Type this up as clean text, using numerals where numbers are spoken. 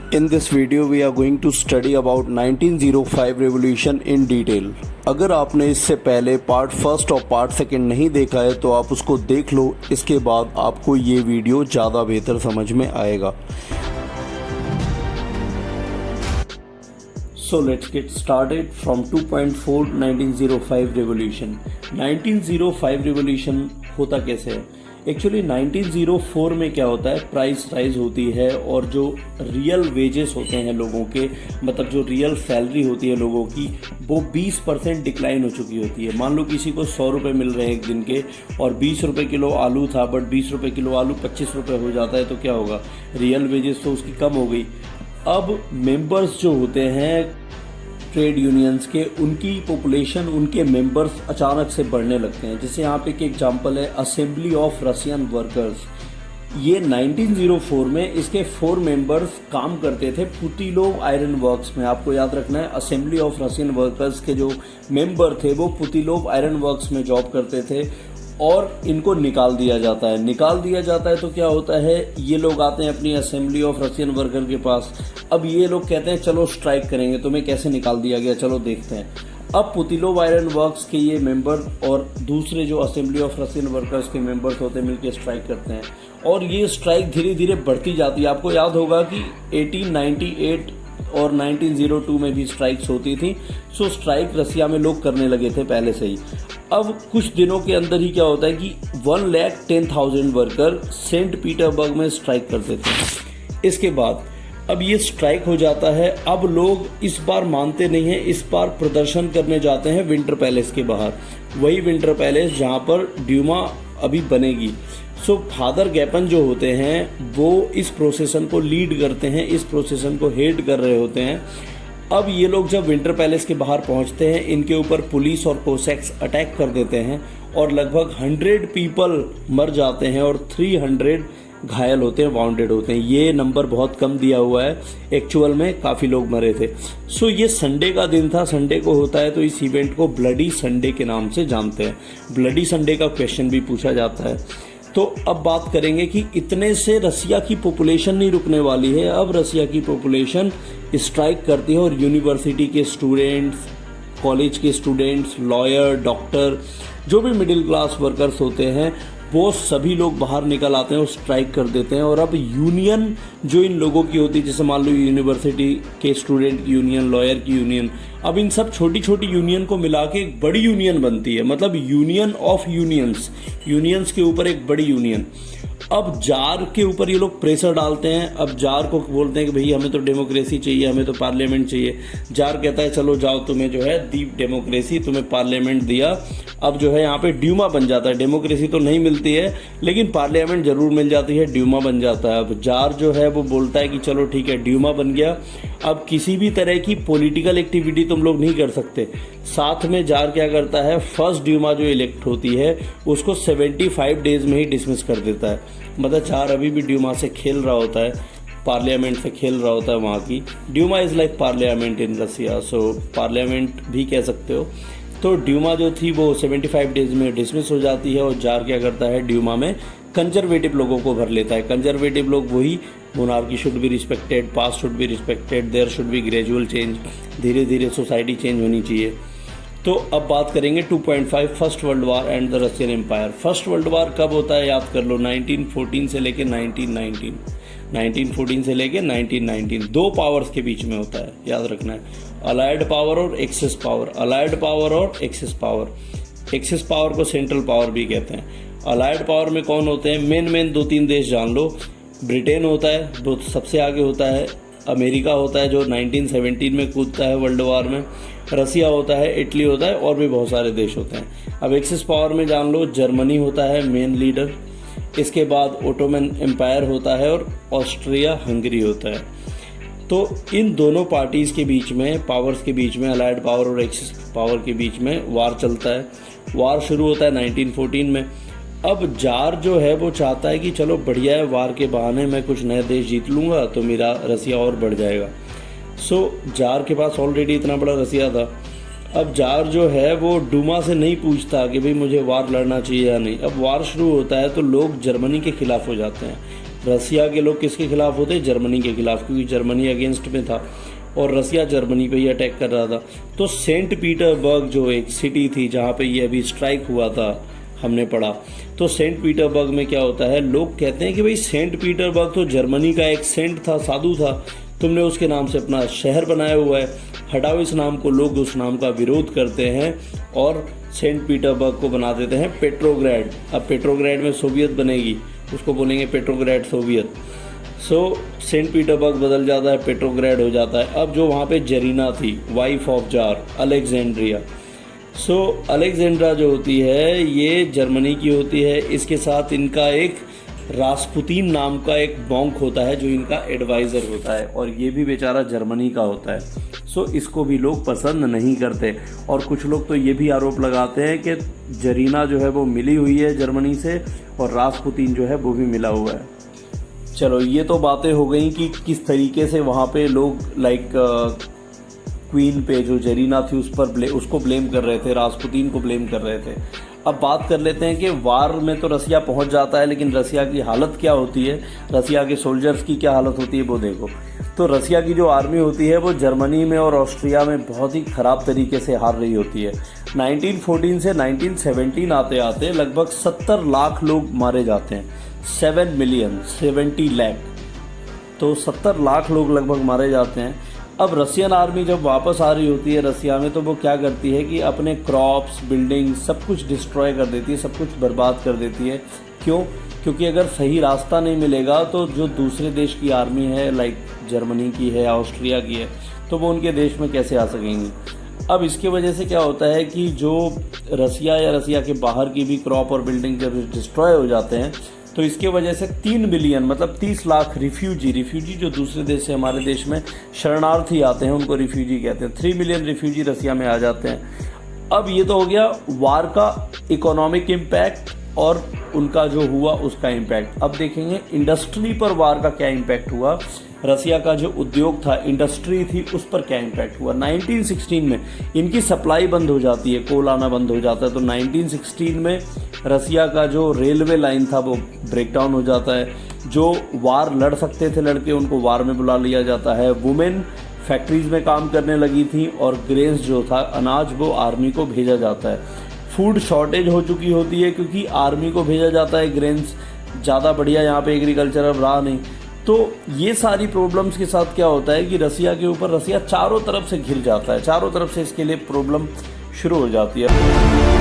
In this video we are going to study about 1905 revolution in detail। अगर आपने इससे पहले पार्ट फर्स्ट और पार्ट सेकंड नहीं देखा है तो आप उसको देख लो, इसके बाद आपको ये वीडियो ज़्यादा बेहतर समझ में आएगा। So let's get started from 2.4 1905 revolution। 1905 revolution होता कैसे है? एक्चुअली 1904 में क्या होता है, प्राइस राइज होती है और जो रियल वेजेस होते हैं लोगों के, मतलब जो रियल सैलरी होती है लोगों की, वो 20% डिक्लाइन हो चुकी होती है। मान लो किसी को 100 रुपये मिल रहे हैं एक दिन के और 20 रुपये किलो आलू था, बट 20 रुपये किलो आलू 25 रुपये हो जाता है, तो क्या होगा, रियल वेजेस तो उसकी कम हो गई। अब मेंबर्स जो होते हैं ट्रेड यूनियंस के, उनकी पॉपुलेशन, उनके मेंबर्स अचानक से बढ़ने लगते हैं। जैसे यहाँ पे एक एग्जांपल है असेंबली ऑफ रशियन वर्कर्स। ये 1904 में इसके 4 मेंबर्स काम करते थे पुतिलोव आयरन वर्क्स में। आपको याद रखना है, असेंबली ऑफ रशियन वर्कर्स के जो मेंबर थे वो पुतिलोव आयरन वर्क्स में जॉब करते थे और इनको निकाल दिया जाता है। निकाल दिया जाता है तो क्या होता है, ये लोग आते हैं अपनी असेंबली ऑफ रशियन वर्कर के पास। अब ये लोग कहते हैं चलो स्ट्राइक करेंगे, तुम्हें कैसे निकाल दिया गया, चलो देखते हैं। अब पुतिलोव आयरन वर्क्स के ये मेंबर और दूसरे जो असेंबली ऑफ रशियन वर्कर्स के मेंबर्स होते हैं मिलकर स्ट्राइक करते हैं और ये स्ट्राइक धीरे धीरे बढ़ती जाती है। आपको याद होगा कि 1898 और 1902 में भी स्ट्राइक्स होती थी। सो स्ट्राइक रसिया में लोग करने लगे थे पहले से ही। अब कुछ दिनों के अंदर ही क्या होता है कि 1,10,000 वर्कर सेंट पीटर्सबर्ग में स्ट्राइक करते थे। इसके बाद अब ये स्ट्राइक हो जाता है। अब लोग इस बार मानते नहीं हैं, इस बार प्रदर्शन करने जाते हैं विंटर पैलेस के बाहर, वही विंटर पैलेस जहाँ पर ड्यूमा अभी बनेगी। सो फादर गैपन जो होते हैं वो इस प्रोसेसन को लीड करते हैं, इस प्रोसेसन को हेड कर रहे होते हैं। अब ये लोग जब विंटर पैलेस के बाहर पहुंचते हैं, इनके ऊपर पुलिस और कोसैक्स अटैक कर देते हैं और लगभग 100 पीपल मर जाते हैं और 300 घायल होते हैं, वाउंडेड होते हैं। ये नंबर बहुत कम दिया हुआ है, एक्चुअल में काफ़ी लोग मरे थे। सो ये संडे का दिन था, संडे को होता है, तो इस इवेंट को ब्लडी संडे के नाम से जानते हैं। ब्लडी संडे का क्वेश्चन भी पूछा जाता है। तो अब बात करेंगे कि इतने से रसिया की पॉपुलेशन नहीं रुकने वाली है। अब रसिया की पॉपुलेशन स्ट्राइक करती है और यूनिवर्सिटी के स्टूडेंट्स, कॉलेज के स्टूडेंट्स, लॉयर, डॉक्टर, जो भी मिडिल क्लास वर्कर्स होते हैं, वो सभी लोग बाहर निकल आते हैं और स्ट्राइक कर देते हैं। और अब यूनियन जो इन लोगों की होती है, जैसे मान लो यूनिवर्सिटी के स्टूडेंट की यूनियन, लॉयर की यूनियन, अब इन सब छोटी छोटी यूनियन को मिला के एक बड़ी यूनियन बनती है, मतलब यूनियन ऑफ यूनियंस, यूनियंस के ऊपर एक बड़ी यूनियन। अब जार के ऊपर ये लोग प्रेशर डालते हैं। अब जार को बोलते हैं कि भाई हमें तो डेमोक्रेसी चाहिए, हमें तो पार्लियामेंट चाहिए। जार कहता है चलो जाओ, तुम्हें जो है दी डेमोक्रेसी, तुम्हें पार्लियामेंट दिया। अब जो है यहाँ पे ड्यूमा बन जाता है। डेमोक्रेसी तो नहीं मिलती है लेकिन पार्लियामेंट जरूर मिल जाती है, ड्यूमा बन जाता है। अब जार जो है वो बोलता है कि चलो ठीक है, ड्यूमा बन गया, अब किसी भी तरह की पॉलिटिकल एक्टिविटी तुम लोग नहीं कर सकते। साथ में जार क्या करता है, फर्स्ट ड्यूमा जो इलेक्ट होती है उसको 75 डेज में ही डिसमिस कर देता है। मतलब जार अभी भी ड्यूमा से खेल रहा होता है, पार्लियामेंट से खेल रहा होता है। वहाँ की Duma is like parliament in Russia, so parliament भी कह सकते हो। तो ड्यूमा जो थी वो 75 डेज में डिसमिस हो जाती है और जार क्या करता है, ड्यूमा में कंजर्वेटिव लोगों को भर लेता है। कंजर्वेटिव लोग वही, monarchy should be respected, past should be respected, there should be gradual change, धीरे धीरे सोसाइटी चेंज होनी चाहिए। तो अब बात करेंगे 2.5 first world war and the Russian empire. First world war कब होता है याद कर लो, 1914 से लेके 1919, 1914 से लेके 1919, 2 पावर्स के बीच में होता है, याद रखना है, अलाइड पावर और एक्सेस पावर। अलाइड पावर और एक्सेस पावर, एक्सेस पावर को सेंट्रल पावर भी कहते हैं। अलाइड पावर में कौन होते हैं, मेन 2-3 देश जान लो। ब्रिटेन होता है, वो सबसे आगे होता है। अमेरिका होता है जो 1917 में कूदता है वर्ल्ड वार में। रसिया होता है, इटली होता है और भी बहुत सारे देश होते हैं। अब एक्सेस पावर में जान लो, जर्मनी होता है मेन लीडर, इसके बाद ओटोमन एम्पायर होता है और ऑस्ट्रिया हंगरी होता है। तो इन दोनों पार्टीज़ के बीच में, पावर्स के बीच में, अलाइड पावर और एक्सेस पावर के बीच में वार चलता है। वार शुरू होता है 1914 में। अब जार जो है वो चाहता है कि चलो बढ़िया है, वार के बहाने मैं कुछ नए देश जीत लूँगा तो मेरा रसिया और बढ़ जाएगा। सो जार के पास ऑलरेडी इतना बड़ा रसिया था। अब जार जो है वो डूमा से नहीं पूछता कि भाई मुझे वार लड़ना चाहिए या नहीं। अब वार शुरू होता है तो लोग जर्मनी के खिलाफ हो जाते हैं। रसिया के लोग किसके खिलाफ होते, जर्मनी के खिलाफ, क्योंकि जर्मनी अगेंस्ट में था और रसिया जर्मनी पे ही अटैक कर रहा था। तो सेंट पीटर्सबर्ग जो एक सिटी थी जहाँ पे ये अभी स्ट्राइक हुआ था, हमने पढ़ा, तो सेंट पीटर्सबर्ग में क्या होता है, लोग कहते हैं कि भाई सेंट पीटर्सबर्ग तो जर्मनी का एक सेंट था, साधु था, तुमने उसके नाम से अपना शहर बनाया हुआ है, हटाओ इस नाम को। लोग उस नाम का विरोध करते हैं और सेंट पीटर्सबर्ग को बना देते हैं पेट्रोग्रैड। अब पेट्रोग्रैड में सोवियत बनेगी, उसको बोलेंगे पेट्रोग्रैड सोवियत। सेंट पीटर्सबर्ग बदल जाता है, पेट्रोग्रैड हो जाता है। अब जो वहाँ पे जरीना थी, wife of jar, Alexandria, Alexandra जो होती है ये जर्मनी की होती है। इसके साथ इनका एक रास्पुतीन नाम का एक मॉन्क होता है जो इनका एडवाइज़र होता है, और ये भी बेचारा जर्मनी का होता है। इसको भी लोग पसंद नहीं करते, और कुछ लोग तो ये भी आरोप लगाते हैं कि जरीना जो है वो मिली हुई है जर्मनी से, और रास्पुतीन जो है वो भी मिला हुआ है। चलो, ये तो बातें हो गई कि किस तरीके से वहाँ पे लोग क्वीन पे जो जरीना थी उसको ब्लेम कर रहे थे, रास्पुतीन को ब्लेम कर रहे थे। अब बात कर लेते हैं कि वार में तो रसिया पहुंच जाता है, लेकिन रसिया की हालत क्या होती है, रसिया के सोल्जर्स की क्या हालत होती है वो देखो। तो रसिया की जो आर्मी होती है वो जर्मनी में और ऑस्ट्रिया में बहुत ही ख़राब तरीके से हार रही होती है। 1914 से 1917 आते आते लगभग 70 लाख लोग मारे जाते हैं, 7 मिलियन 70 लाख, तो 70 लाख लोग लगभग मारे जाते हैं। अब रसियन आर्मी जब वापस आ रही होती है रसिया में, तो वो क्या करती है कि अपने क्रॉप्स, बिल्डिंग, सब कुछ डिस्ट्रॉय कर देती है, सब कुछ बर्बाद कर देती है। क्यों? क्योंकि अगर सही रास्ता नहीं मिलेगा तो जो दूसरे देश की आर्मी है, लाइक जर्मनी की है, ऑस्ट्रिया की है, तो वो उनके देश में कैसे आ सकेंगी। अब इसके वजह से क्या होता है कि जो रसिया या रसिया के बाहर की भी क्रॉप और बिल्डिंग जब डिस्ट्रॉय हो जाते हैं, तो इसके वजह से 3 मिलियन मतलब 30 लाख रिफ्यूजी जो दूसरे देश से हमारे देश में शरणार्थी आते हैं उनको रिफ्यूजी कहते हैं, 3 मिलियन रिफ्यूजी रसिया में आ जाते हैं। अब ये तो हो गया वार का इकोनॉमिक इम्पैक्ट और उनका जो हुआ उसका इम्पैक्ट। अब देखेंगे इंडस्ट्री पर वार का क्या इम्पैक्ट हुआ, रसिया का जो उद्योग था, इंडस्ट्री थी, उस पर क्या इम्पैक्ट हुआ। 1916 में इनकी सप्लाई बंद हो जाती है, कोल आना बंद हो जाता है, तो 1916 में रसिया का जो रेलवे लाइन था वो ब्रेक डाउन हो जाता है। जो वार लड़ सकते थे लड़के, उनको वार में बुला लिया जाता है। वुमेन फैक्ट्रीज में काम करने लगी थी, और ग्रेन्स जो था, अनाज, वो आर्मी को भेजा जाता है। फूड शॉर्टेज हो चुकी होती है क्योंकि आर्मी को भेजा जाता है ग्रेन्स, ज़्यादा बढ़िया यहाँ पे एग्रीकल्चर अब रहा नहीं। तो ये सारी प्रॉब्लम्स के साथ क्या होता है कि रसिया के ऊपर रसिया चारों तरफ से घिर जाता है, चारों तरफ से इसके लिए प्रॉब्लम शुरू हो जाती है।